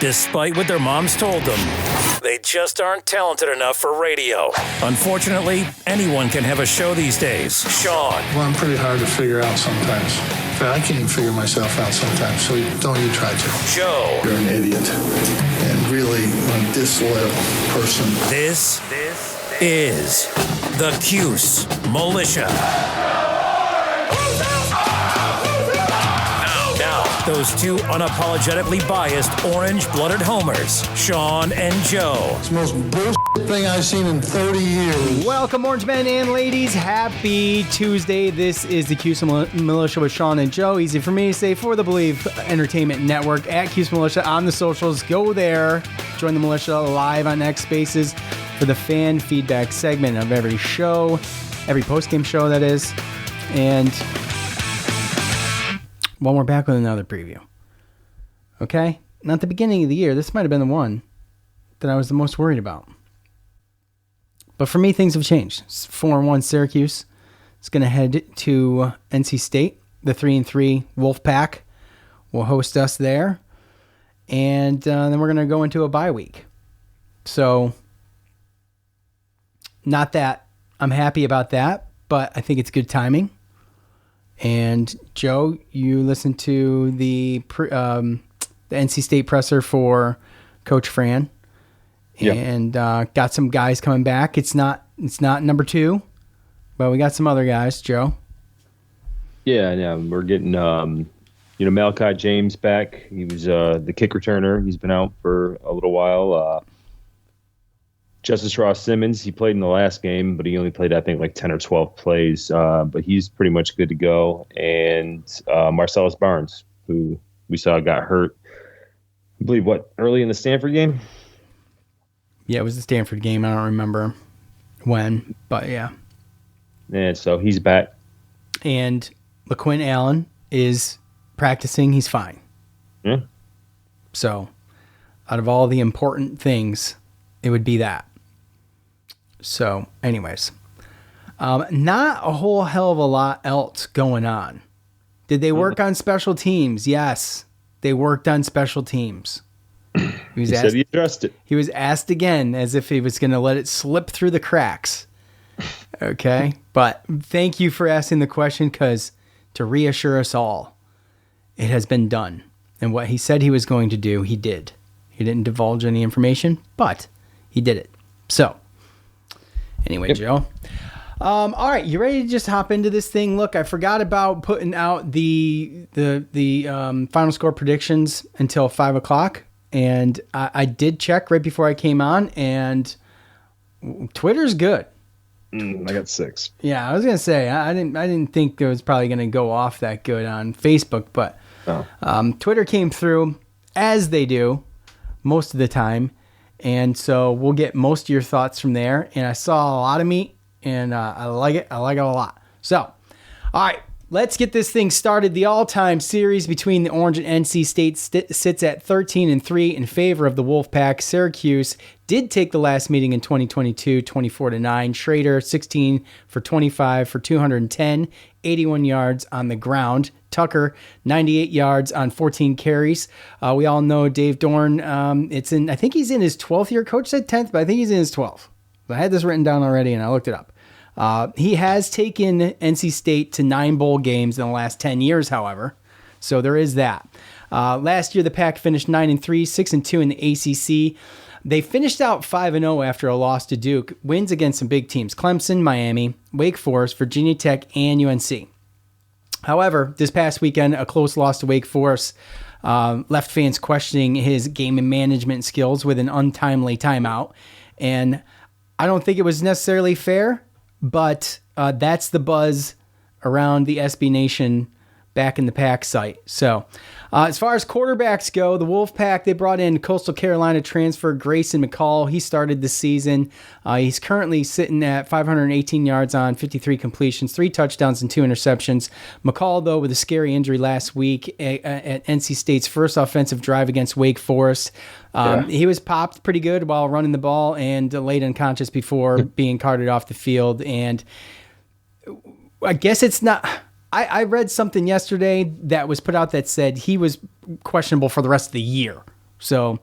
Despite what their moms told them, they just aren't talented enough for radio. Unfortunately, anyone can have a show these days. Sean. Well, I'm pretty hard to figure out sometimes. In fact, I can't even figure myself out sometimes, so don't you try to. Joe. You're an idiot and really a disloyal person. This is the Cuse Militia. Now, those two unapologetically biased orange-blooded homers, Sean and Joe. It's the most bullshit thing I've seen in 30 years. Welcome, orange men and ladies. Happy Tuesday. This is the Cuse Militia with Sean and Joe. Easy for me to say, for the Believe Entertainment Network at Cuse Militia on the socials. Go there. Join the militia live on X Spaces for the fan feedback segment of every show, every post-game show, that is. And well, we're back with another preview. Okay? Not the beginning of the year. This might have been the one that I was the most worried about. But for me, things have changed. It's 4-1 Syracuse. It's going to head to NC State. The 3-3 Wolfpack will host us there. And then we're going to go into a bye week. So, not that I'm happy about that, but I think it's good timing. And Joe, you listened to the NC State presser for Coach Fran, and got some guys coming back. It's not number 2, but we got some other guys. Joe. Yeah, we're getting Malachi James back. He was the kick returner. He's been out for a little while. Justice Ross Simmons, he played in the last game, but he only played, I think, like 10 or 12 plays. But he's pretty much good to go. And Marcellus Barnes, who we saw got hurt, I believe, early in the Stanford game? Yeah, it was the Stanford game. I don't remember when, but yeah. And so he's back. And LaQuinn Allen is practicing. He's fine. Yeah. So out of all the important things, it would be that. So, anyways, not a whole hell of a lot else going on. Did they work on special teams? Yes, they worked on special teams. He said he addressed it. He was asked again as if he was going to let it slip through the cracks. Okay, but thank you for asking the question, because to reassure us all, it has been done. And what he said he was going to do, he did. He didn't divulge any information, but he did it. So, anyway, yep. Joe. All right, you ready to just hop into this thing? Look, I forgot about putting out the final score predictions until 5 o'clock, and I did check right before I came on, and Twitter's good. I got 6. Yeah, I was gonna say I didn't think it was probably gonna go off that good on Facebook, but Twitter came through as they do most of the time. And so we'll get most of your thoughts from there. And I saw a lot of meat, and I like it. I like it a lot. So, all right, let's get this thing started. The all-time series between the Orange and NC State sits at 13-3 in favor of the Wolfpack. Syracuse did take the last meeting in 2022, 24-9. Schrader, 16 for 25 for 210, 81 yards on the ground. Tucker, 98 yards on 14 carries. We all know Dave Dorn. I think he's in his 12th year. Coach said 10th, but I think he's in his 12th. I had this written down already, and I looked it up. He has taken NC State to 9 bowl games in the last 10 years, however. So there is that. Last year, the Pack finished 9-3, 6-2 in the ACC. They finished out 5-0 after a loss to Duke. Wins against some big teams: Clemson, Miami, Wake Forest, Virginia Tech, and UNC. However, this past weekend, a close loss to Wake Forest left fans questioning his game and management skills with an untimely timeout. And I don't think it was necessarily fair, but that's the buzz around the SB Nation back in the Pack site. So as far as quarterbacks go, the Wolfpack, they brought in Coastal Carolina transfer Grayson McCall. He started the season. He's currently sitting at 518 yards on 53 completions, 3 touchdowns and 2 interceptions. McCall, though, with a scary injury last week at NC State's first offensive drive against Wake Forest. He was popped pretty good while running the ball and laid unconscious before being carted off the field. And I guess it's not... I read something yesterday that was put out that said he was questionable for the rest of the year. So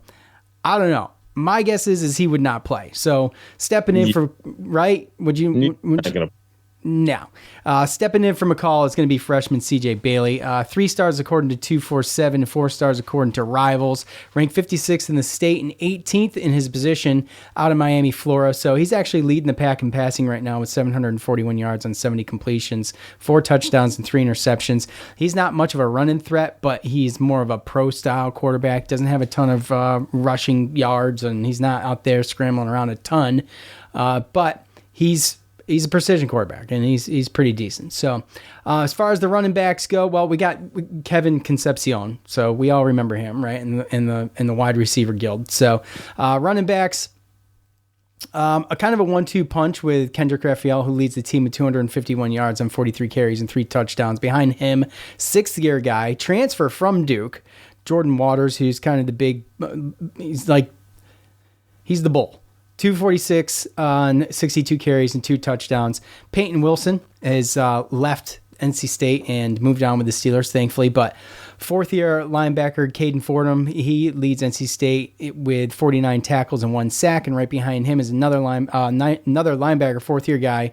I don't know. My guess is he would not play. So stepping in for right, would you? No. Stepping in for McCall is going to be freshman CJ Bailey. 3 stars according to 247, 4 stars according to Rivals. Ranked 56th in the state and 18th in his position out of Miami, Florida. So he's actually leading the pack in passing right now with 741 yards on 70 completions, 4 touchdowns and 3 interceptions. He's not much of a running threat, but he's more of a pro-style quarterback. Doesn't have a ton of rushing yards, and he's not out there scrambling around a ton. But he's a precision quarterback, and he's pretty decent. So as far as the running backs go, well, we got Kevin Concepcion, so we all remember him, right, in the wide receiver guild. So running backs, a kind of a 1-2 punch with Kendrick Raphael, who leads the team with 251 yards on 43 carries and 3 touchdowns. Behind him, 6th-year guy, transfer from Duke, Jordan Waters, who's kind of the big, he's the bull. 246 on 62 carries and 2 touchdowns. Peyton Wilson has left NC State and moved on with the Steelers, thankfully. But 4th-year linebacker Caden Fordham, he leads NC State with 49 tackles and 1 sack. And right behind him is another linebacker, 4th-year guy,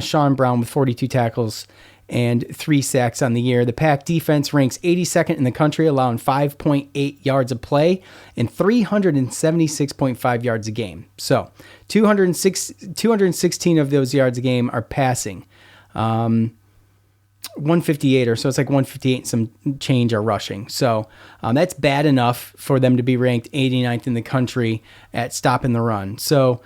Sean Brown, with 42 tackles and 3 sacks on the year. The Pack defense ranks 82nd in the country, allowing 5.8 yards a play and 376.5 yards a game. So 216 of those yards a game are passing. 158 or so. It's like 158 and some change are rushing. So that's bad enough for them to be ranked 89th in the country at stopping the run. So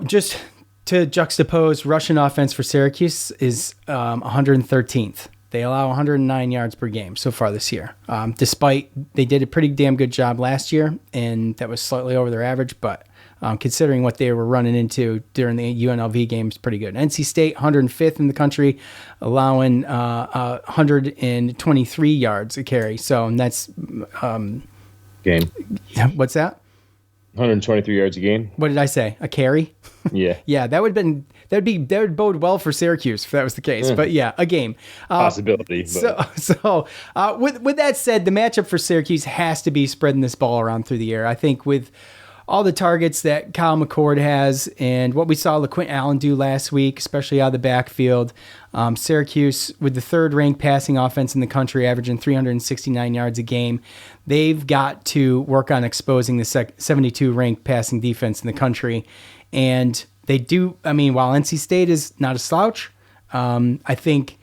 just to juxtapose, rushing offense for Syracuse is 113th. They allow 109 yards per game so far this year. Despite they did a pretty damn good job last year, and that was slightly over their average, but considering what they were running into during the UNLV games, pretty good. NC State, 105th in the country, allowing 123 yards a carry. So that's game. What's that? 123 yards a game. What did I say? A carry? Yeah. Yeah, that would bode well for Syracuse if that was the case. But yeah, a game. Possibility. But. So with that said, the matchup for Syracuse has to be spreading this ball around through the air. I think with all the targets that Kyle McCord has and what we saw LaQuint Allen do last week, especially out of the backfield, Syracuse, with the 3rd-ranked passing offense in the country, averaging 369 yards a game, they've got to work on exposing the 72-ranked passing defense in the country. And they do, while NC State is not a slouch, I think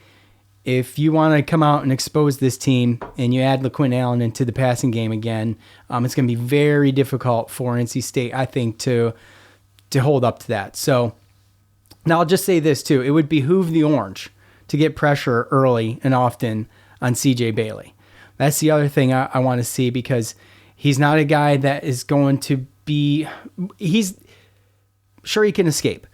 if you want to come out and expose this team and you add LaQuint Allen into the passing game again, it's going to be very difficult for NC State, I think, to hold up to that. So now I'll just say this too. It would behoove the Orange to get pressure early and often on CJ Bailey. That's the other thing I want to see, because he's not a guy that is going to be, sure, he can escape,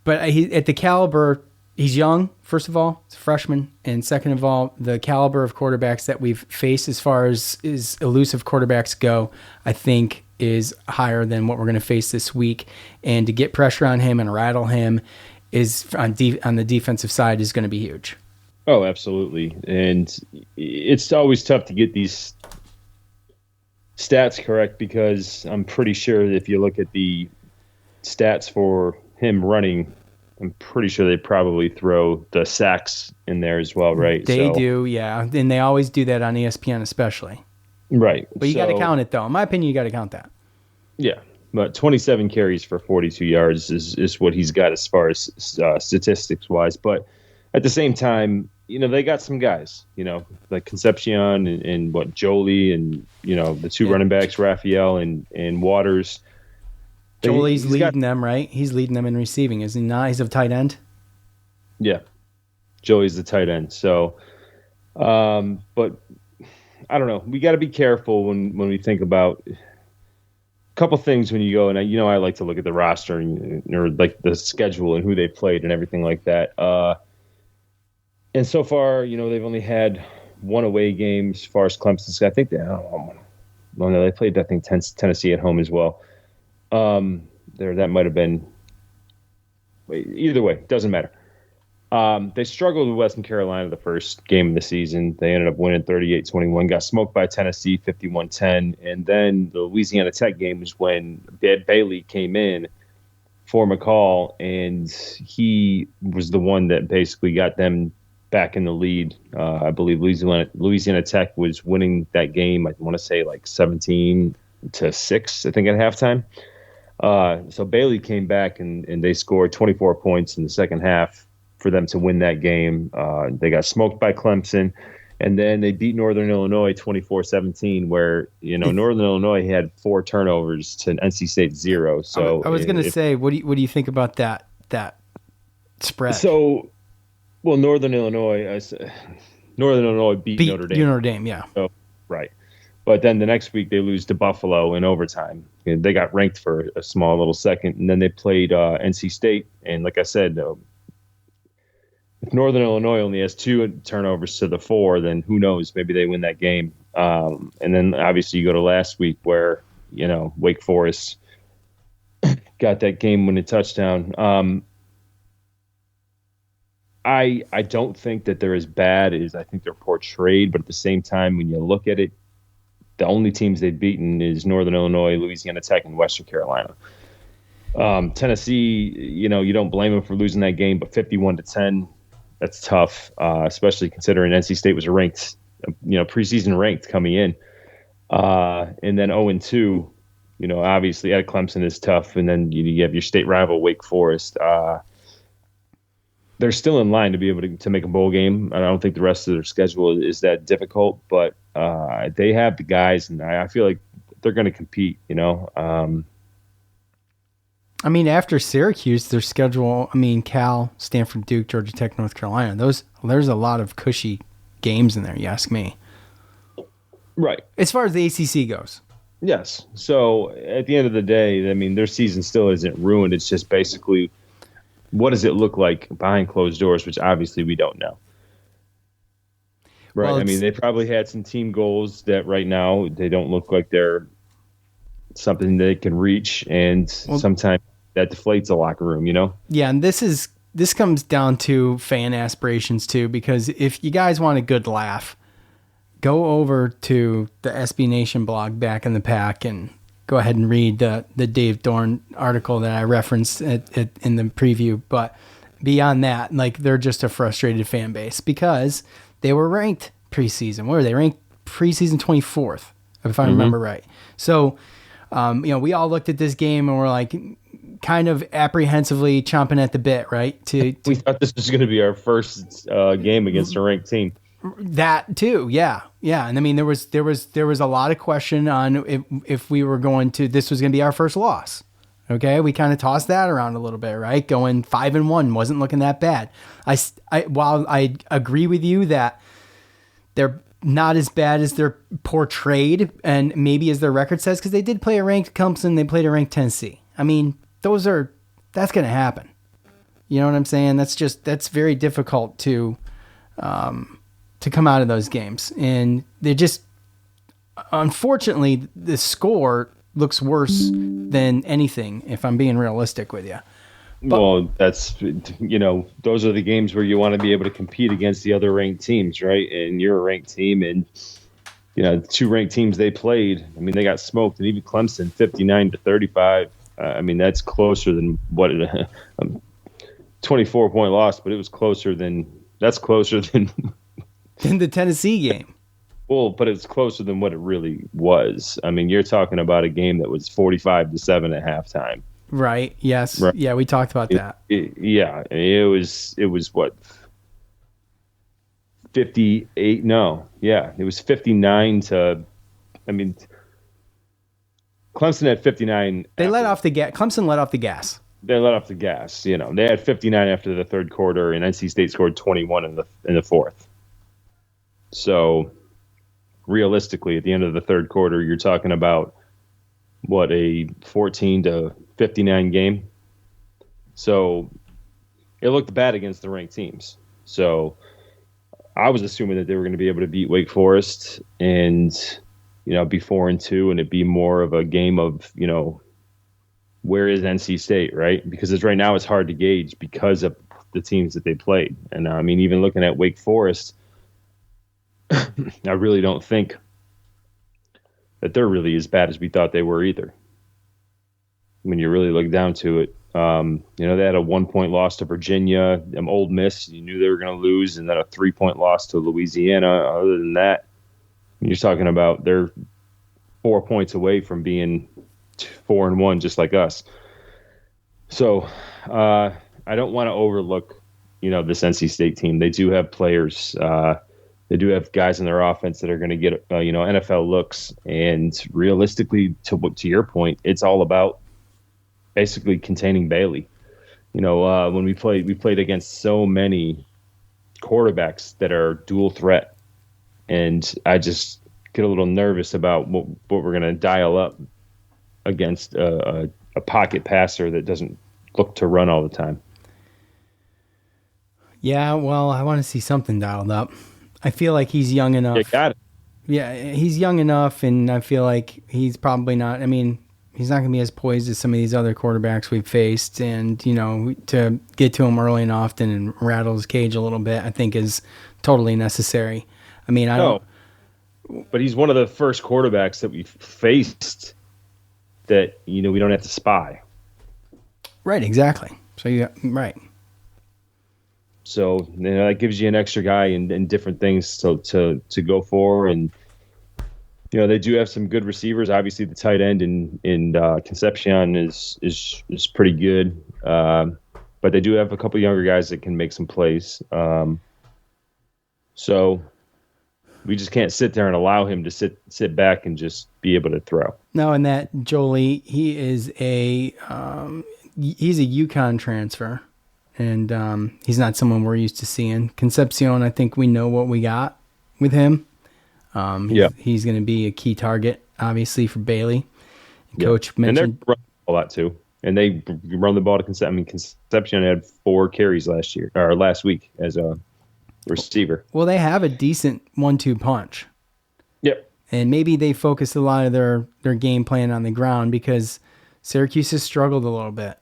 but at the caliber, he's young, first of all, he's a freshman, and second of all, the caliber of quarterbacks that we've faced as far as elusive quarterbacks go, I think is higher than what we're going to face this week. And to get pressure on him and rattle him is on the defensive side is going to be huge. Oh, absolutely. And it's always tough to get these stats correct, because I'm pretty sure that if you look at the stats for him running, I'm pretty sure they probably throw the sacks in there as well, right? They do, yeah. And they always do that on ESPN especially. Right. But you got to count it, though. In my opinion, you got to count that. Yeah. But 27 carries for 42 yards is what he's got as far as statistics-wise. But at the same time, they got some guys, like Concepcion and Jolie and, the 2 running backs, Raphael and Waters. Jolie's leading them, right? He's leading them in receiving, is he not? He's a tight end? Yeah. Jolie's the tight end. So, but I don't know. We got to be careful when we think about a couple things when you go, and I like to look at the roster or like the schedule and who they played and everything like that. And so far, they've only had 1 away game as far as Clemson. I think they played, Tennessee at home as well. That might have been. Either way, doesn't matter. They struggled with Western Carolina the first game of the season. They ended up winning 38-21, got smoked by Tennessee 51-10. And then the Louisiana Tech game was when Bailey came in for McCall, and he was the one that basically got them back in the lead. I believe Louisiana Tech was winning that game, I want to say like 17-6, I think, at halftime. So Bailey came back, and they scored 24 points in the second half for them to win that game. They got smoked by Clemson, and then they beat Northern Illinois 24-17, where, Northern Illinois had 4 turnovers to NC State 0. So I was going to say, what do you think about that spread? So, well, Northern Illinois beat Notre Dame. Notre Dame, yeah. So, right. But then the next week they lose to Buffalo in overtime. And they got ranked for a small little second, and then they played NC State. And like I said, if Northern Illinois only has 2 turnovers to the 4, then who knows? Maybe they win that game. And then obviously you go to last week where, Wake Forest got that game-winning touchdown. I don't think that they're as bad as I think they're portrayed, but at the same time, when you look at it, the only teams they've beaten is Northern Illinois, Louisiana Tech, and Western Carolina. Tennessee, you don't blame them for losing that game, but 51-10, that's tough, especially considering NC State was ranked, preseason ranked coming in. And then 0-2, obviously at Clemson is tough. And then you have your state rival, Wake Forest. They're still in line to be able to make a bowl game. I don't think the rest of their schedule is that difficult, but they have the guys, and I feel like they're going to compete, after Syracuse, their schedule, Cal, Stanford, Duke, Georgia Tech, North Carolina, there's a lot of cushy games in there, you ask me. Right. As far as the ACC goes. Yes. So at the end of the day, their season still isn't ruined. It's just basically, what does it look like behind closed doors, which obviously we don't know. Right. Well, they probably had some team goals that right now they don't look like they're something they can reach, and sometimes that deflates a locker room, Yeah, and this comes down to fan aspirations too, because if you guys want a good laugh, go over to the SB Nation blog, Back in the Pack, and go ahead and read the Dave Dorn article that I referenced in the preview. But beyond that, they're just a frustrated fan base because they were ranked preseason. Where were they? Ranked preseason 24th, if I remember right. So, we all looked at this game and we're like kind of apprehensively chomping at the bit, right? We thought this was going to be our first game against a ranked team. That too, yeah. And there was a lot of question on if we were going to, this was going to be our first loss. Okay, we kind of tossed that around a little bit, right? Going 5-1 wasn't looking that bad. While I agree with you that they're not as bad as they're portrayed and maybe as their record says, because they did play a ranked Clemson, they played a ranked Tennessee. That's going to happen. You know what I'm saying? That's very difficult to come out of those games. And they just, unfortunately, the score looks worse than anything, if I'm being realistic with you. Well, that's, those are the games where you want to be able to compete against the other ranked teams, right? And you're a ranked team, and, the 2 ranked teams they played, they got smoked, and even Clemson, 59-35. That's closer than what 24-point loss, but it was closer than in the Tennessee game. Well, but it's closer than what it really was. You're talking about a game that was 45-7 at halftime. Right. Yes. Right. Yeah, we talked about that. It was what, 58? No. Yeah, it was 59 to. Clemson had 59. They let off the gas. Clemson let off the gas. They let off the gas. They had 59 after the third quarter, and NC State scored 21 in the fourth. So, realistically, at the end of the third quarter, you're talking about what, a 14-59 game. So, it looked bad against the ranked teams. So, I was assuming that they were going to be able to beat Wake Forest and, be 4-2, and it'd be more of a game of, where is NC State, right? Because right now it's hard to gauge because of the teams that they played. And I mean, even looking at Wake Forest, I really don't think that they're really as bad as we thought they were either. When you really look down to it, they had a 1-point loss to Virginia, Ole Miss. You knew they were going to lose, and then a 3-point loss to Louisiana. Other than that, you're talking about they're 4 points away from being 4-1, just like us. So I don't want to overlook, this NC State team. They do have players. They do have guys in their offense that are going to get, NFL looks. And realistically, to your point, it's all about basically containing Bailey. When we played against so many quarterbacks that are dual threat, and I just get a little nervous about what we're going to dial up against a pocket passer that doesn't look to run all the time. Yeah, well, I want to see something dialed up. I feel like he's young enough. You got it. Yeah, he's young enough, and I feel like he's probably not. I mean, he's not going to be as poised as some of these other quarterbacks we've faced. And, to get to him early and often and rattle his cage a little bit, I think is totally necessary. I mean, but he's one of the first quarterbacks that we've faced that, we don't have to spy. Right, exactly. So, right. So that gives you an extra guy and different things to go for. And, they do have some good receivers. Obviously, the tight end in Concepcion is pretty good. But they do have a couple younger guys that can make some plays. So we just can't sit there and allow him to sit back and just be able to throw. No, and that Jolie, he's a UConn transfer. And he's not someone we're used to seeing. Concepcion, I think we know what we got with him. He's going to be a key target, obviously, for Bailey. Coach mentioned. And they're running a lot, too. And they run the ball to Concepcion. I mean, Concepcion had 4 carries last week as a receiver. Well, they have a decent 1-2 punch. Yep. And maybe they focused a lot of their game plan on the ground because Syracuse has struggled a little bit.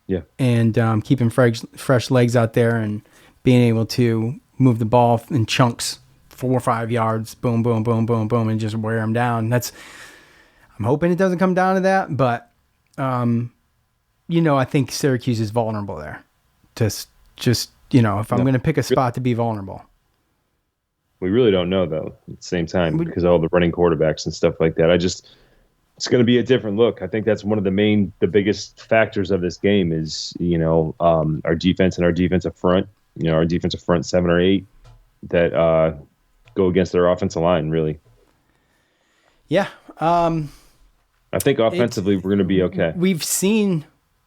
Yeah. And keeping fresh legs out there and being able to move the ball in chunks, 4 or 5 yards, boom, boom, boom, boom, boom, and just wear them down. I'm hoping it doesn't come down to that, but I think Syracuse is vulnerable there. Just if I'm going to pick a spot to be vulnerable. We really don't know, though, at the same time, because of all the running quarterbacks and stuff like that. It's going to be a different look. I think that's one of the biggest factors of this game is, our defense and our defensive front, our defensive front 7 or 8 that go against their offensive line, really. Yeah. I think offensively we're going to be okay. We've seen,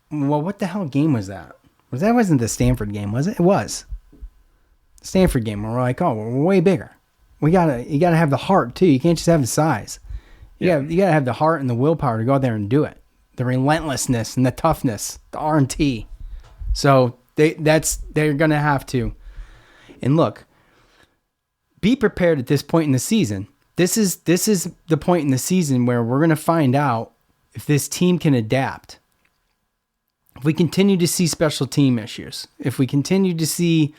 what the hell game was that? That wasn't the Stanford game, was it? It was. The Stanford game where we're like, we're way bigger. You gotta have the heart too. You can't just have the size. You gotta have the heart and the willpower to go out there and do it. The relentlessness and the toughness, the R&T. So they're gonna have to. And look, be prepared at this point in the season. This is the point in the season where we're gonna find out if this team can adapt. If we continue to see special team issues, if we continue to see,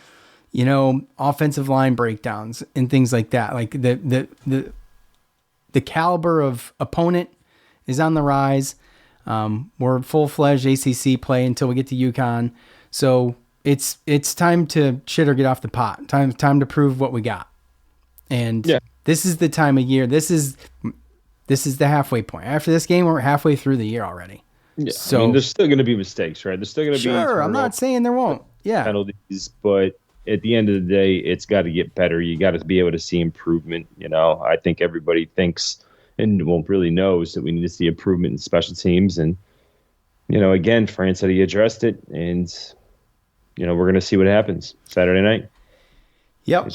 offensive line breakdowns and things like that, like the caliber of opponent is on the rise. We're full-fledged ACC play until we get to UConn. So it's time to shit or get off the pot. Time to prove what we got. And This is the time of year. This is the halfway point. After this game, we're halfway through the year already. Yeah, so there's still going to be mistakes, right? There's still going to be I'm not saying there won't. Yeah, penalties, but at the end of the day, it's got to get better. You got to be able to see improvement. I think everybody thinks and really knows that we need to see improvement in special teams. And again, Fran said he addressed it, and we're going to see what happens Saturday night. Yep,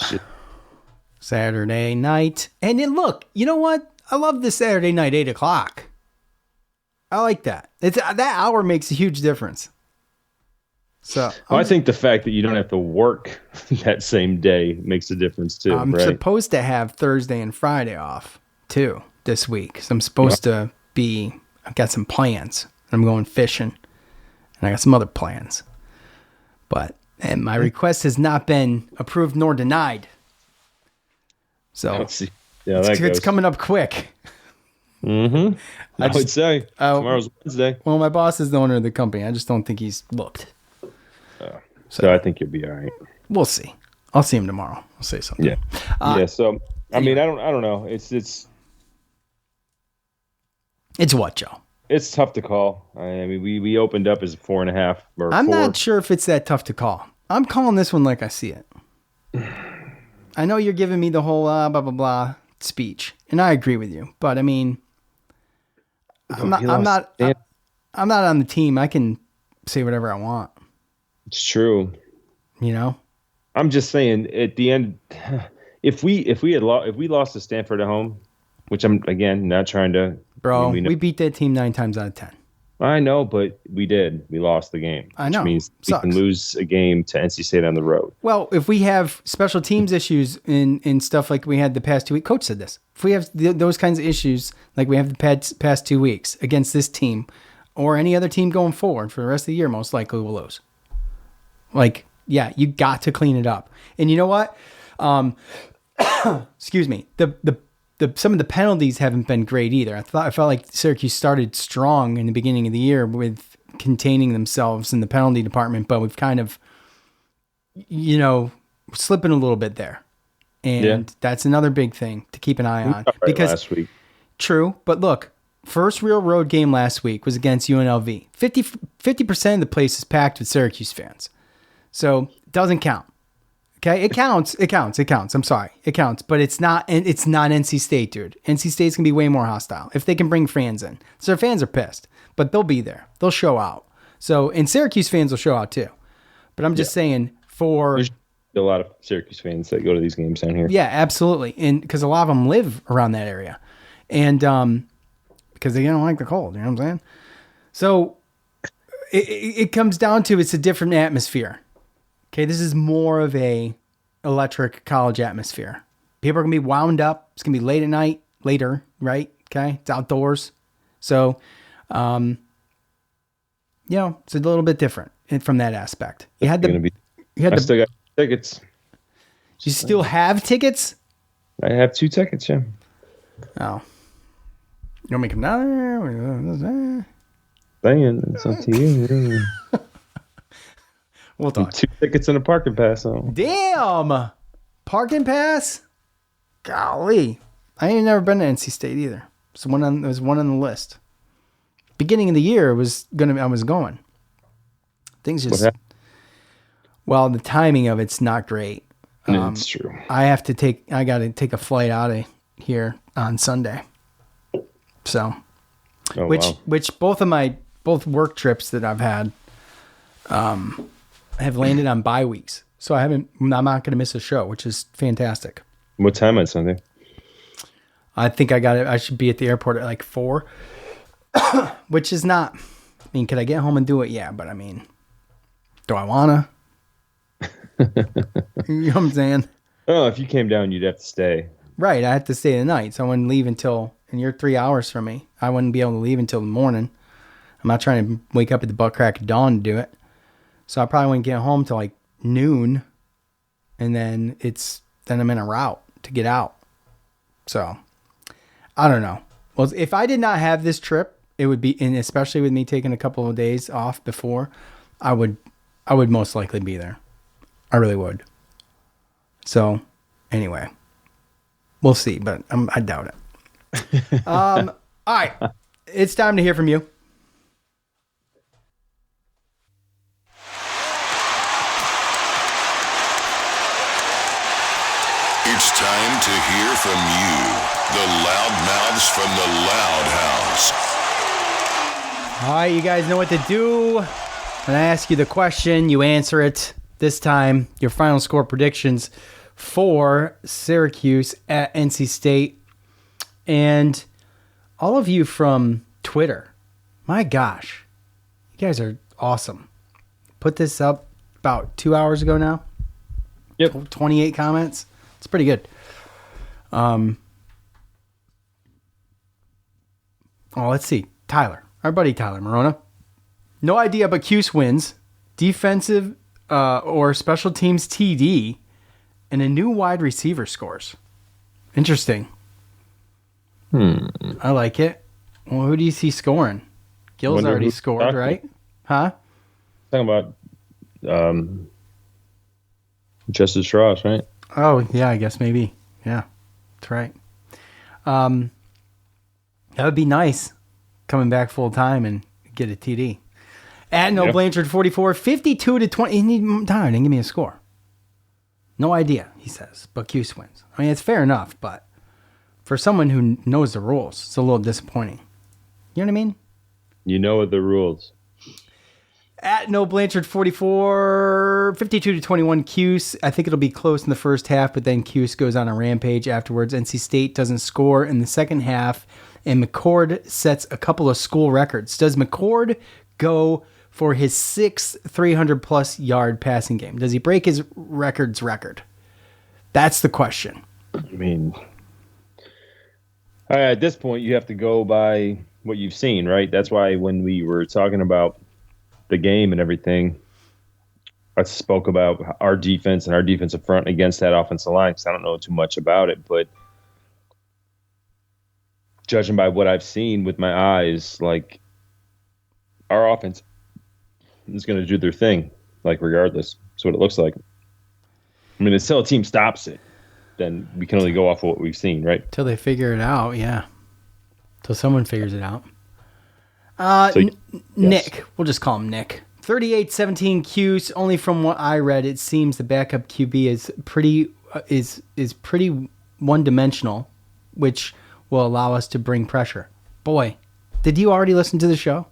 Saturday night, and then look, you know what? I love the Saturday night 8:00. I like that. That hour makes a huge difference. So I think the fact that you don't have to work that same day makes a difference too. I'm supposed to have Thursday and Friday off too this week. So I'm supposed to be. I've got some plans. I'm going fishing, and I got some other plans. But And my request has not been approved nor denied. So Let's see. Yeah, that it's goes. coming up quick. Mm-hmm. I would say tomorrow's Wednesday. Well, my boss is the owner of the company. I just don't think he's looked. So I think you'll be all right. We'll see. I'll see him tomorrow. I'll say something. Yeah. Yeah. So I mean, I don't know. It's what, Joe? It's tough to call. I mean, we opened up as a 4.5 or I'm 4. not sure if it's that tough to call. I'm calling this one like I see it. I know you're giving me the whole blah blah blah speech, and I agree with you. But I mean, I'm not on the team. I can say whatever I want. It's true. You know. I'm just saying. At the end, if we lost to Stanford at home, which I'm again not trying to. Bro, we beat that team 9 times out of 10. I know, but we did. We lost the game. I know. Which means we can lose a game to NC State on the road. Well, if we have special teams issues in stuff like we had the past 2 weeks, Coach said this. If we have those kinds of issues like we have the past 2 weeks against this team or any other team going forward for the rest of the year, most likely we'll lose. Like, yeah, you got to clean it up. And you know what? Excuse me. Some of the penalties haven't been great either. I felt like Syracuse started strong in the beginning of the year with containing themselves in the penalty department, but we've kind of, slipping a little bit there. And that's another big thing to keep an eye on. Because last week. True, but look, first real road game last week was against UNLV. 50% of the place is packed with Syracuse fans. So it doesn't count. Okay, it counts. I'm sorry. It counts, but it's not NC State, dude. NC State's going to be way more hostile if they can bring fans in. So their fans are pissed, but they'll be there. They'll show out. So, and Syracuse fans will show out too. But I'm just saying there's a lot of Syracuse fans that go to these games down here. Yeah, absolutely. And because a lot of them live around that area. And because they don't like the cold, you know what I'm saying? So it comes down to it's a different atmosphere. Okay, this is more of a electric college atmosphere. People are going to be wound up. It's going to be late at night, later, right? Okay, it's outdoors. So, it's a little bit different from that aspect. I still got tickets. You still have tickets? I have 2 tickets, yeah. Oh. You want me to come down there? Saying, it's up to you. We'll talk. 2 tickets and a parking pass. So. Damn! Parking pass? Golly. I ain't never been to NC State either. So there was one on the list. Beginning of the year I was going. Things just the timing of it's not great. It's true. I got to take a flight out of here on Sunday. So which both work trips that I've had have landed on bye weeks. So I'm not going to miss a show, which is fantastic. What time on Sunday? I think I should be at the airport at like 4, which is not, could I get home and do it? Yeah. But do I want to? You know what I'm saying? Oh, if you came down, you'd have to stay. Right. I have to stay the night. So I wouldn't leave and you're 3 hours from me. I wouldn't be able to leave until the morning. I'm not trying to wake up at the butt crack of dawn to do it. So I probably wouldn't get home till like noon. And then I'm in a route to get out. So I don't know. Well, if I did not have this trip, it would be, and especially with me taking a couple of days off before, I would most likely be there. I really would. So anyway, we'll see, but I doubt it. All right. It's time to hear from you. It's time to hear from you, the loudmouths from the Loud House. All right, you guys know what to do. When I ask you the question, you answer it. This time, your final score predictions for Syracuse at NC State. And all of you from Twitter, my gosh, you guys are awesome. Put this up about 2 hours ago now. Yep. 28 comments. It's pretty good. Let's see. Tyler. Our buddy Tyler Morona. No idea, but Cuse wins. Defensive or special teams TD, and a new wide receiver scores. Interesting. I like it. Well, who do you see scoring? Gill's already scored, right? Huh? Talking about Justice Ross, right? Oh, yeah, I guess maybe. Yeah, that's right. That would be nice, coming back full time and get a TD. At No Blanchard 44, 52-20. He need time. Didn't give me a score. No idea, he says, but Cuse wins. I mean, it's fair enough, but for someone who knows the rules, it's a little disappointing. You know what I mean? You know the rules. At No Blanchard 44, 52-21 Cuse. I think it'll be close in the first half, but then Cuse goes on a rampage afterwards. NC State doesn't score in the second half, and McCord sets a couple of school records. Does McCord go for his 6th 300-plus yard passing game? Does he break his record? That's the question. I mean, at this point, you have to go by what you've seen, right? That's why when we were talking about the game and everything, I spoke about our defense and our defensive front against that offensive line, because I don't know too much about it, but judging by what I've seen with my eyes, like, our offense is going to do their thing, like, regardless. That's what it looks like. I mean, until a team stops it, then we can only go off of what we've seen, right? Till they figure it out, yeah. Till someone figures it out. Nick, we'll just call him Nick. 38-17 Cuse. Only from what I read, it seems the backup QB is pretty one-dimensional, which will allow us to bring pressure. Boy, did you already listen to the show?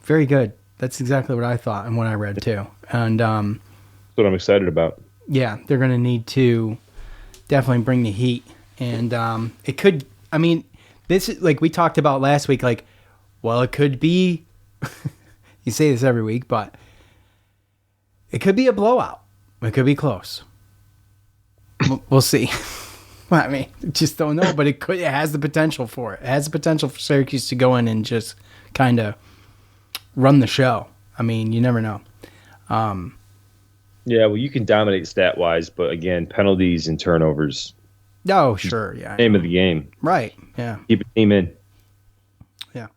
Very good. That's exactly what I thought and what I read too. And that's what I'm excited about. Yeah, they're going to need to definitely bring the heat. And it could, I mean, this is like we talked about last week, like, well, it could be, you say this every week, but it could be a blowout. It could be close. We'll see. I mean, just don't know, but it has the potential for it. It has the potential for Syracuse to go in and just kind of run the show. I mean, you never know. Yeah, well, you can dominate stat-wise, but again, penalties and turnovers. Oh, sure, yeah. Name of the game. Right, yeah. Keep a team in. Yeah.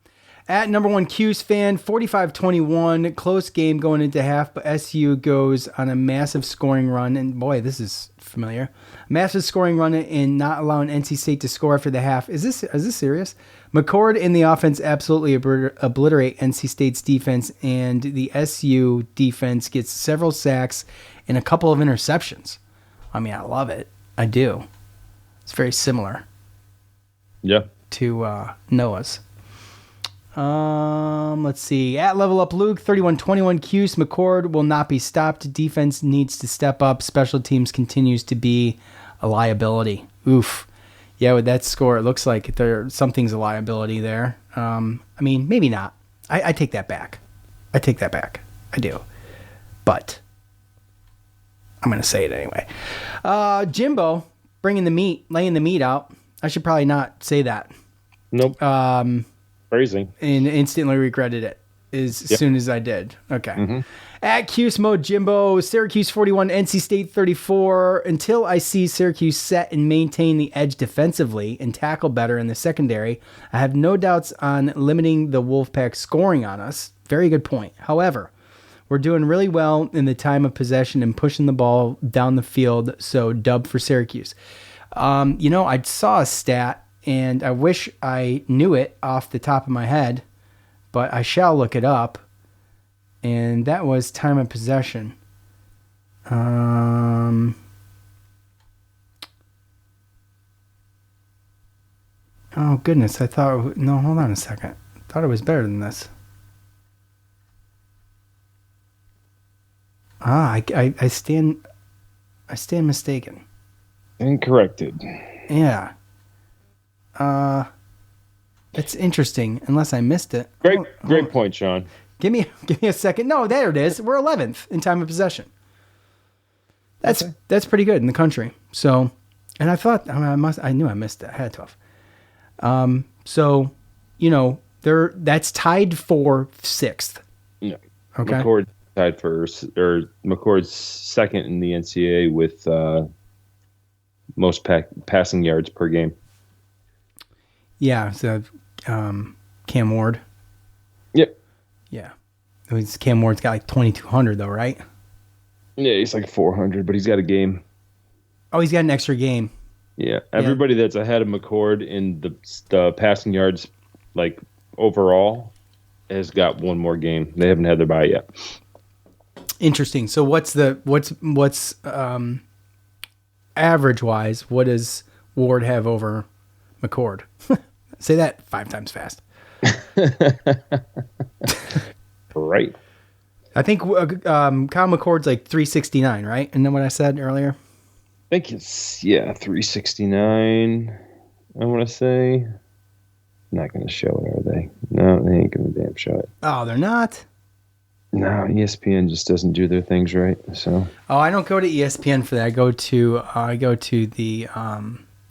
At number one Cuse fan, 45-21, close game going into half, but SU goes on a massive scoring run, and boy, this is familiar. Massive scoring run and not allowing NC State to score after the half. Is this serious? McCord in the offense absolutely obliterate NC State's defense, and the SU defense gets several sacks and a couple of interceptions. I mean, I love it. I do. It's very similar. Yeah. To Noah's. Let's see. At Level Up Luke, 31-21 Cuse. McCord will not be stopped. Defense needs to step up. Special teams continues to be a liability. Oof. Yeah, with that score, it looks like something's a liability there. I mean, maybe not. I take that back. I do. But I'm going to say it anyway. Jimbo, laying the meat out. I should probably not say that. Nope. Phrasing. And instantly regretted it as soon as I did. Okay. Mm-hmm. At Cuse Mode Jimbo, Syracuse 41, NC State 34. Until I see Syracuse set and maintain the edge defensively and tackle better in the secondary, I have no doubts on limiting the Wolfpack scoring on us. Very good point. However, we're doing really well in the time of possession and pushing the ball down the field, so dub for Syracuse. I saw a stat, and I wish I knew it off the top of my head, but I shall look it up. And that was time of possession. Oh, goodness. I thought... No, hold on a second. I thought it was better than this. I stand mistaken. Incorrected. Yeah. It's interesting, unless I missed it. Great point, Sean. Give me a second. No, there it is. We're 11th in time of possession. That's pretty good in the country. So, and I thought I knew I missed it. I had to have. So, that's tied for 6th. No. Okay. McCord tied McCord's second in the NCAA with most passing yards per game. Yeah, so Cam Ward. Yep. Yeah. Cam Ward's got like 2,200 though, right? Yeah, he's like 400, but he's got a game. Oh, he's got an extra game. Yeah, everybody that's ahead of McCord in the passing yards, like overall, has got one more game. They haven't had their bye yet. Interesting. So what's average wise? What does Ward have over McCord? Say that 5 times fast. Right. I think Kyle McCord's like 369, right? Isn't that what I said earlier? I think it's 369. I want to say. Not going to show it, are they? No, they ain't going to damn show it. Oh, they're not. No, ESPN just doesn't do their things right. So. Oh, I don't go to ESPN for that. I go to the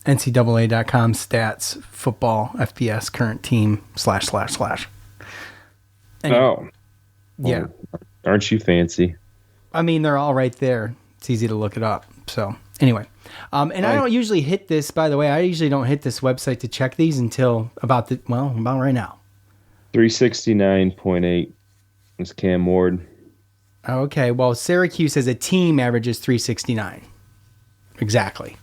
NCAA.com stats football FBS current team //. Anyway, Oh. Yeah. Aren't you fancy? I mean, they're all right there. It's easy to look it up. So anyway, and I don't usually hit this, by the way, I usually don't hit this website to check these until about right now. 369.8 is Cam Ward. Okay. Well, Syracuse as a team averages 369. Exactly.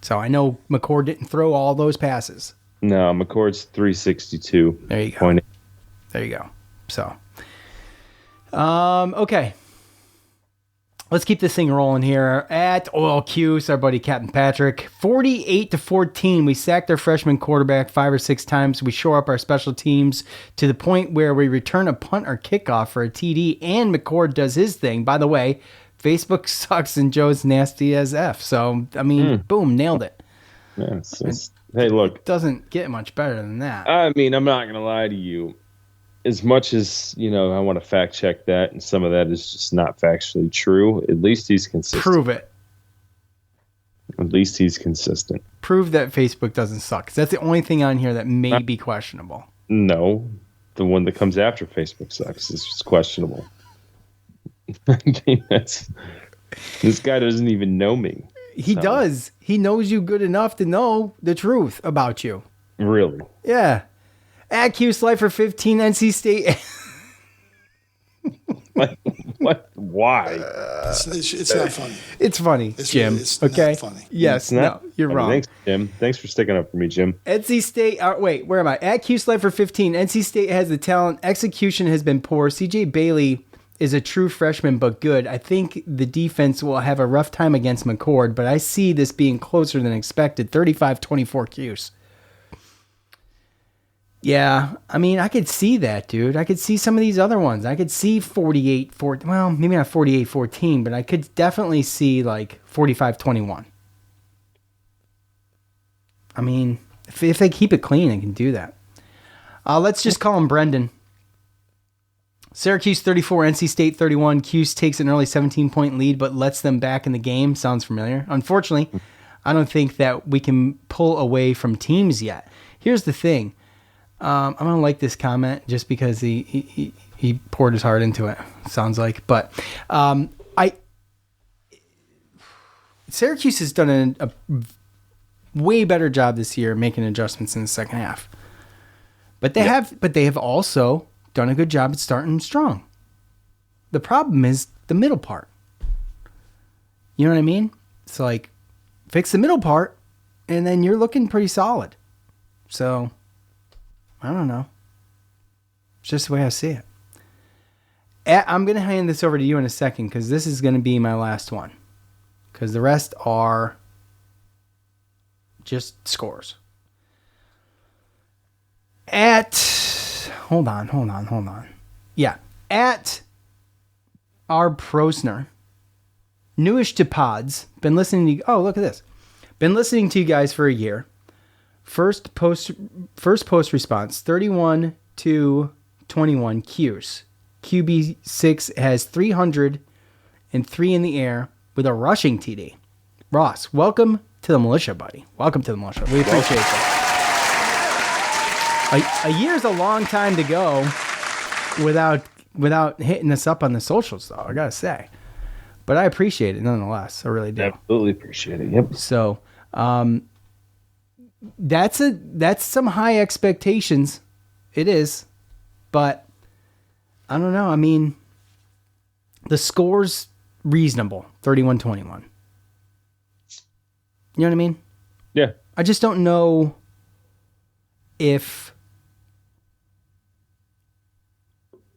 So I know McCord didn't throw all those passes. No, McCord's 362. There you go. There you go. So, okay. Let's keep this thing rolling here. At Oil Cuse, our buddy Captain Patrick, 48-14. We sacked our freshman quarterback 5 or 6 times. We shore up our special teams to the point where we return a punt or kickoff for a TD, and McCord does his thing. By the way, Facebook sucks and Joe's nasty as F. So, I mean, boom, nailed it. Yeah, hey, look. Doesn't get much better than that. I mean, I'm not going to lie to you. As much as, I want to fact check that, and some of that is just not factually true, at least he's consistent. Prove it. At least he's consistent. Prove that Facebook doesn't suck. 'Cause that's the only thing on here that may be questionable. No. The one that comes after Facebook sucks. It's just questionable. I mean, this guy doesn't even know me. He does. He knows you good enough to know the truth about you. Really? Yeah. At Cuse Life for 15, NC State. What? Why? It's not funny. It's funny, Jim. It's okay. not funny. Yes. No, you're funny. wrong. Thanks, Jim. Thanks for sticking up for me, Jim. NC State. Wait, where am I? At Cuse Life for 15. NC State has the talent. Execution has been poor. CJ Bailey is a true freshman, but good. I think the defense will have a rough time against McCord, but I see this being closer than expected. 35-24 Cuse. Yeah, I mean, I could see that, dude. I could see some of these other ones. I could see 48-14. Well, maybe not 48-14, but I could definitely see like 45-21. I mean, if they keep it clean, they can do that. Let's just call him Brendan. Syracuse 34, NC State 31. Cuse takes an early 17-point lead, but lets them back in the game. Sounds familiar. Unfortunately, I don't think that we can pull away from teams yet. Here's the thing. I'm going to like this comment just because he poured his heart into it, sounds like. But Syracuse has done a way better job this year making adjustments in the second half. But they have also done a good job at starting strong. The problem is the middle part. You know what I mean? It's like, fix the middle part, and then you're looking pretty solid. So, I don't know. It's just the way I see it. I'm going to hand this over to you in a second because this is going to be my last one. Because the rest are just scores. Hold on. Yeah. At our Prosner, newish to pods, been listening to, look at this. Been listening to you guys for a year. First post response, 31-21 Cuse. QB6 has 303 in the air with a rushing TD. Ross, welcome to the militia, buddy. Welcome to the militia. We appreciate that. A year's a long time to go without without hitting us up on the socials, though, I gotta say. But I appreciate it nonetheless. I really do. Absolutely appreciate it. Yep. So, that's some high expectations. It is, but I don't know. I mean, the score's reasonable, 31-21. You know what I mean? Yeah. I just don't know if...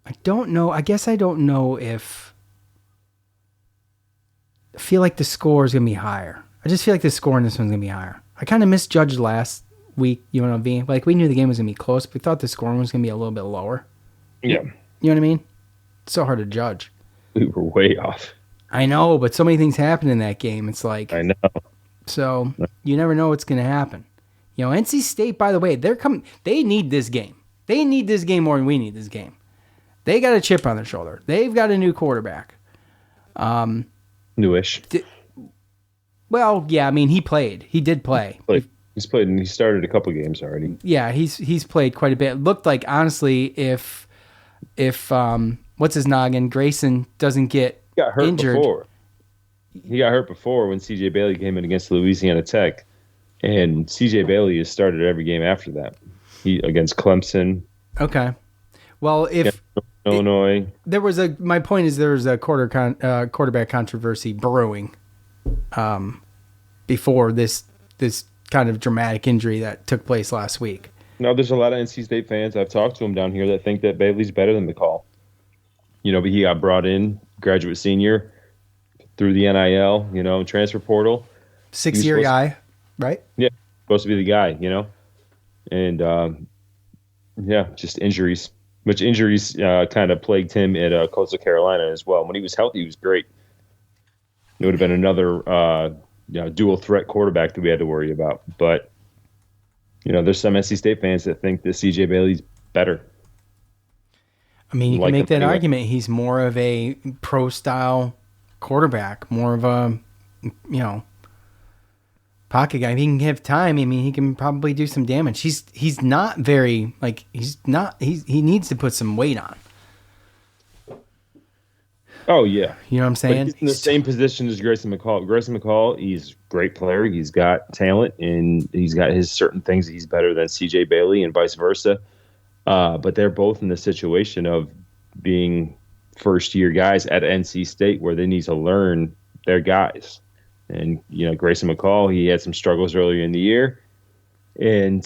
I guess I don't know if... I feel like the score is going to be higher. I just feel like the score in this one's going to be higher. I kind of misjudged last week, UNLV. Like, we knew the game was going to be close, but we thought the scoring was going to be a little bit lower. Yeah. You know what I mean? It's so hard to judge. We were way off. I know, but so many things happened in that game. It's like... I know. So, you never know what's going to happen. You know, NC State, by the way, they need this game. They need this game more than we need this game. They got a chip on their shoulder. They've got a new quarterback. Newish. Well, yeah, I mean, he played. He did play. He's played, and he started a couple games already. Yeah, he's played quite a bit. It looked like, honestly, if what's his noggin, Grayson doesn't get injured. He got hurt before when C.J. Bailey came in against Louisiana Tech, and C.J. Bailey has started every game after that. He against Clemson. Okay. Well, Illinois. My point is there was a quarterback controversy brewing before this kind of dramatic injury that took place last week. No, there's a lot of NC State fans. I've talked to them down here that think that Bailey's better than McCall. But he got brought in, graduate senior, through the NIL, transfer portal. 6-year guy, right? Yeah, supposed to be the guy, And, just injuries. Which injuries kind of plagued him at Coastal Carolina as well. When he was healthy, he was great. It would have been another dual threat quarterback that we had to worry about. But, there's some NC State fans that think that C.J. Bailey's better. I mean, you can make that argument. He's more of a pro-style quarterback, more of a, pocket guy. If he can have time, I mean, he can probably do some damage. He's not very, he needs to put some weight on. Oh, yeah. You know what I'm saying? But he's in the same position as Grayson McCall. Grayson McCall, he's a great player. He's got talent, and he's got his certain things that he's better than C.J. Bailey and vice versa. But they're both in the situation of being first-year guys at NC State where they need to learn their guys. And, Grayson McCall, he had some struggles earlier in the year. And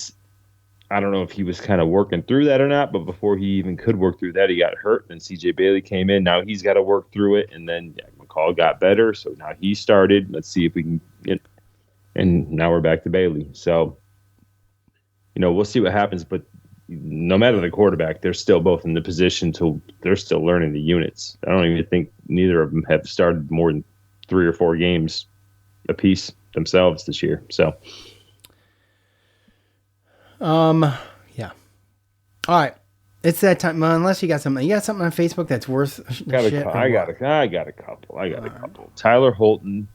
I don't know if he was kind of working through that or not, but before he even could work through that, he got hurt. And C.J. Bailey came in. Now he's got to work through it. And then McCall got better. So now he started. Let's see if we can get. And now we're back to Bailey. So, we'll see what happens. But no matter the quarterback, they're still both in the position they're still learning the units. I don't even think neither of them have started more than 3 or 4 games apiece themselves this year. So, yeah. All right. It's that time. Well, unless you got something. You got something on Facebook that's worth shit? I got a couple. Tyler Holton,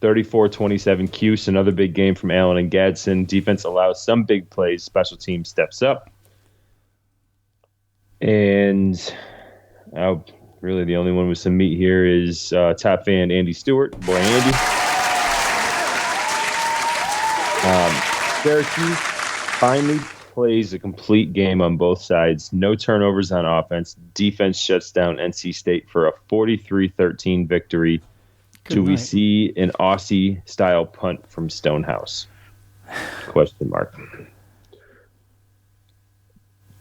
34-27. Cuse, another big game from Allen and Gadsden. Defense allows some big plays. Special team steps up. And really the only one with some meat here is top fan Andy Stewart. Boy, Andy. Syracuse finally plays a complete game on both sides. No turnovers on offense. Defense shuts down NC State for a 43-13 victory. Do we see an Aussie-style punt from Stonehouse? Question mark.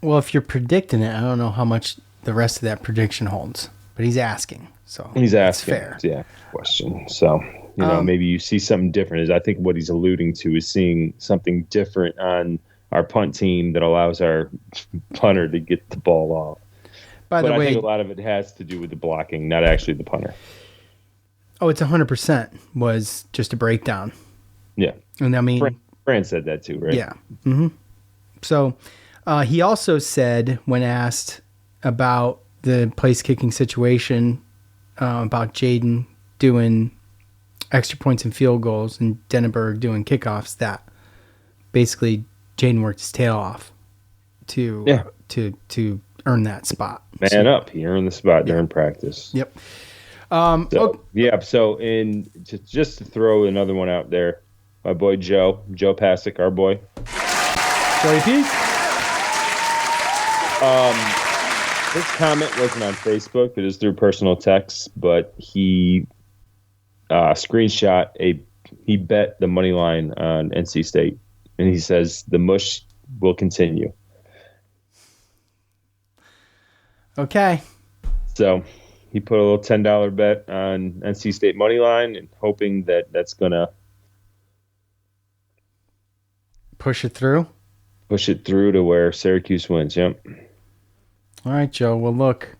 Well, if you're predicting it, I don't know how much the rest of that prediction holds. But he's asking. So he's asking. Fair. Yeah, question. So, maybe you see something different. I think what he's alluding to is seeing something different on our punt team that allows our punter to get the ball off. By the way, I think a lot of it has to do with the blocking, not actually the punter. Oh, it's 100% was just a breakdown. Yeah. And I mean... Fran said that too, right? Yeah. Mm-hmm. So he also said, when asked about the place-kicking situation, about Jaden doing extra points and field goals and Denneberg doing kickoffs, that basically Jaden worked his tail off to earn that spot. Man up. He earned the spot during practice. Yep. So just to throw another one out there, my boy Joe Pasick, our boy. Joey P. His comment wasn't on Facebook. It was through personal text, but he he bet the money line on NC State, and he says the mush will continue. Okay. So he put a little $10 bet on NC State money line, and hoping that that's gonna push it through to where Syracuse wins. Yep. All right, Joe. Well, look.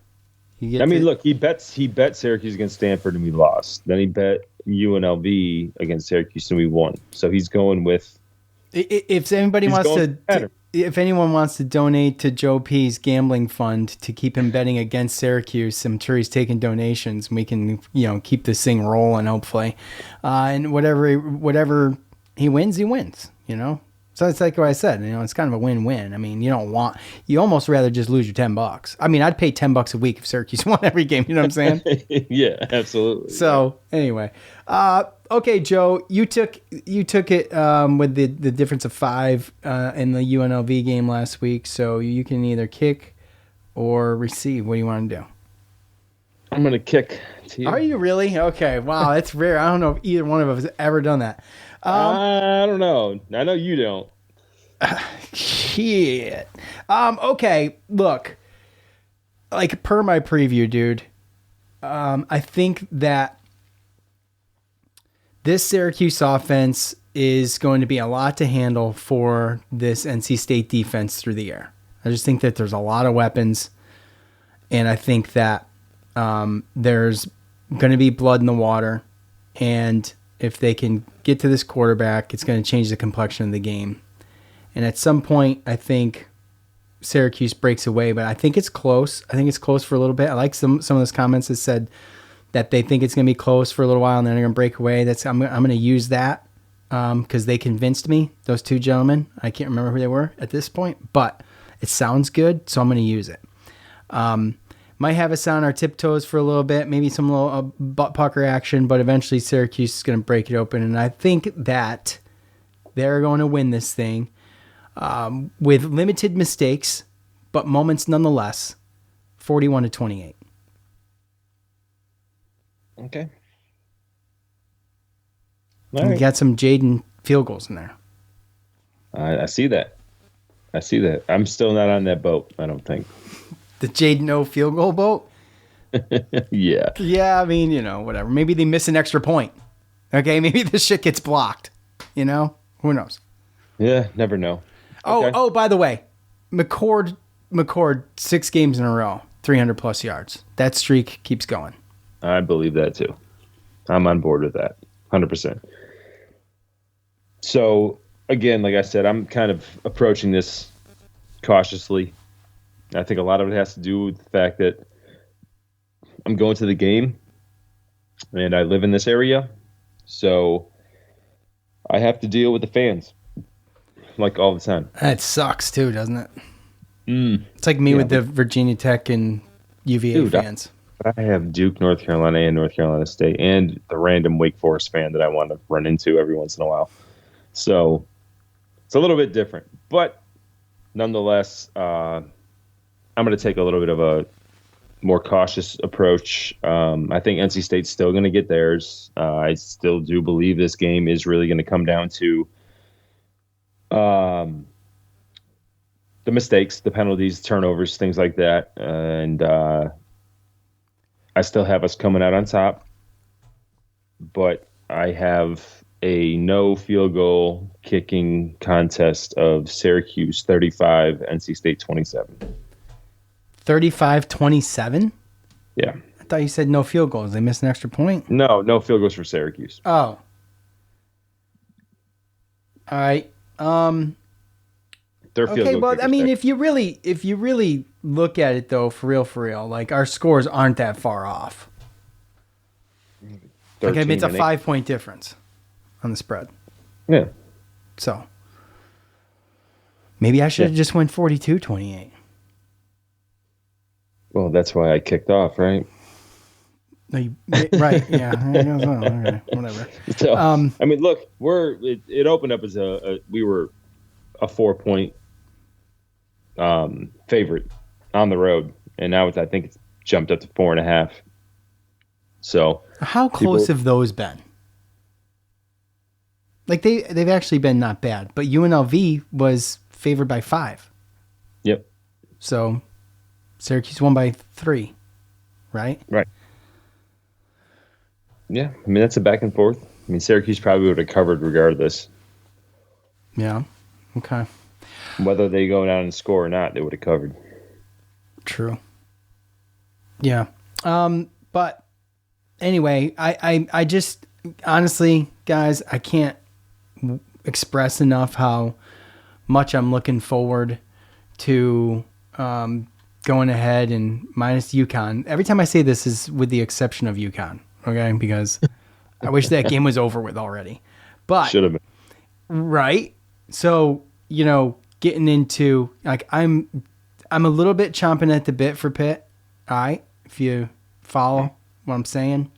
He bet Syracuse against Stanford and we lost. Then he bet UNLV against Syracuse and we won. So he's going with. If anyone wants to donate to Joe P's gambling fund to keep him betting against Syracuse, I'm sure he's taking donations, and we can keep this thing rolling hopefully. And whatever he wins, he wins. So it's like what I said, it's kind of a win-win. I mean, you almost rather just lose your $10. I mean, I'd pay $10 a week if Syracuse won every game. You know what I'm saying? Yeah, absolutely. So anyway, okay, Joe, you took it with the difference of 5 in the UNLV game last week. So you can either kick or receive. What do you want to do? I'm gonna kick. To you. Are you really? Okay. Wow, that's rare. I don't know if either one of us has ever done that. I don't know. I know you don't. Shit. Okay, look. Like, per my preview, dude, I think that this Syracuse offense is going to be a lot to handle for this NC State defense through the air. I just think that there's a lot of weapons, and I think that there's going to be blood in the water, and if they can get to this quarterback, it's going to change the complexion of the game. And at some point, I think Syracuse breaks away, but I think it's close. I think it's close for a little bit. I like some of those comments that said that they think it's going to be close for a little while and then they're going to break away. I'm going to use that because they convinced me, those two gentlemen. I can't remember who they were at this point, but it sounds good, so I'm going to use it. Might have us on our tiptoes for a little bit, maybe some little butt pucker action, but eventually Syracuse is going to break it open. And I think that they're going to win this thing with limited mistakes, but moments nonetheless, 41-28. Okay. And you got some Jaden field goals in there. I see that. I'm still not on that boat, I don't think. The Jaden no field goal boat? Yeah. Yeah, I mean, whatever. Maybe they miss an extra point. Okay, maybe this shit gets blocked. Who knows? Yeah, never know. Okay. Oh, by the way, McCord 6 games in a row, 300+ yards. That streak keeps going. I believe that too. I'm on board with that, 100%. So, again, like I said, I'm kind of approaching this cautiously. I think a lot of it has to do with the fact that I'm going to the game and I live in this area. So I have to deal with the fans like all the time. That sucks too, doesn't it? It's like me with the Virginia Tech and UVA fans. I have Duke, North Carolina, and North Carolina State, and the random Wake Forest fan that I want to run into every once in a while. So it's a little bit different. But nonetheless, I'm going to take a little bit of a more cautious approach. I think NC State's still going to get theirs. I still do believe this game is really going to come down to the mistakes, the penalties, turnovers, things like that. And I still have us coming out on top. But I have a no field goal kicking contest of Syracuse 35, NC State 27. 35-27? Yeah. I thought you said no field goals. They missed an extra point? No field goals for Syracuse. Oh. All right. Okay, well, I mean, if you really look at it though, for real, like our scores aren't that far off. Like, I mean, it's a 5-point difference on the spread. Yeah. So maybe I should have just went 42-28. Well, that's why I kicked off, right? No, right? Yeah. Okay, whatever. So, I mean, look, it opened up as we were a 4-point favorite on the road, and now I think it's jumped up to 4.5. So, how close have those been? Like they've actually been not bad, but UNLV was favored by 5. Yep. So Syracuse won by 3, right? Right. Yeah, I mean, that's a back and forth. I mean, Syracuse probably would have covered regardless. Yeah. Okay. Whether they go down and score or not, they would have covered. True. Yeah. But anyway, I just honestly, guys, I can't express enough how much I'm looking forward to going ahead and minus UConn. Every time I say this is with the exception of UConn, okay? Because I wish that game was over with already. But should have been. Right? So, getting into like I'm a little bit chomping at the bit for Pitt. All right, if you follow what I'm saying.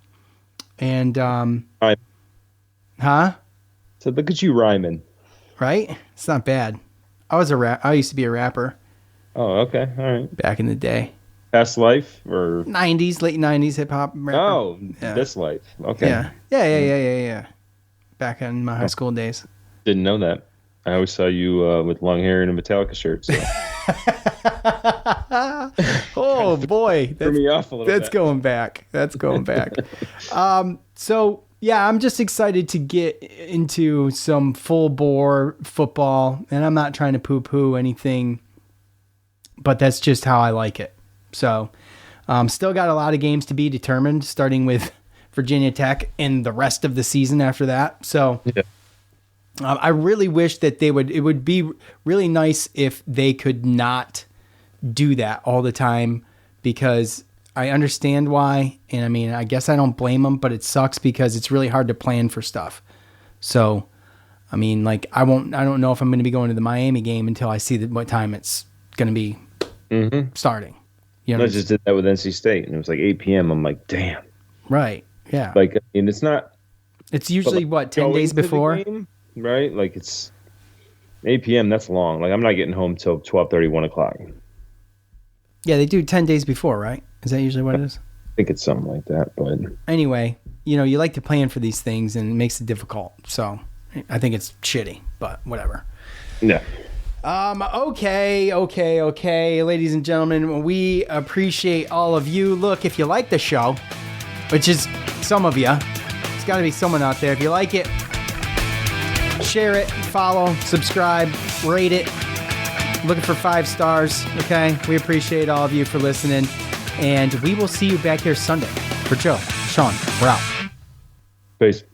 And huh? So look at you rhyming. Right? It's not bad. I used to be a rapper. Oh, okay. All right. Back in the day. Past life or 90s, late 90s hip hop rapper. Oh, yeah. This life. Okay. Yeah. Back in my high school days. Didn't know that. I always saw you with long hair and a Metallica shirt. So. Oh boy, threw me off a little that's bit. going back. That's going back. So yeah, I'm just excited to get into some full bore football, and I'm not trying to poo poo anything, but that's just how I like it. So, still got a lot of games to be determined, starting with Virginia Tech and the rest of the season after that. So. Yeah. I really wish that it would be really nice if they could not do that all the time, because I understand why. And I mean, I guess I don't blame them, but it sucks because it's really hard to plan for stuff. So, I mean, like I don't know if I'm going to be going to the Miami game until I see what time it's going to be starting. You know, I just did that with NC State and it was like 8 p.m. I'm like, damn. Right. Yeah. Like, I mean, it's not. It's usually like, 10 days before. Game, right? Like it's 8 p.m. That's long. Like I'm not getting home till 12:30, 1 o'clock. Yeah, they do 10 days before, right? Is that usually what it is? I think it's something like that. But anyway, you like to plan for these things and it makes it difficult. So I think it's shitty, but whatever. Yeah. Okay. Ladies and gentlemen, we appreciate all of you. Look, if you like the show, which is some of you, there's got to be someone out there. If you like it, share it, follow, subscribe, rate it. Looking for 5 stars, okay? We appreciate all of you for listening, and we will see you back here Sunday. For Joe, Sean, we're out. Peace.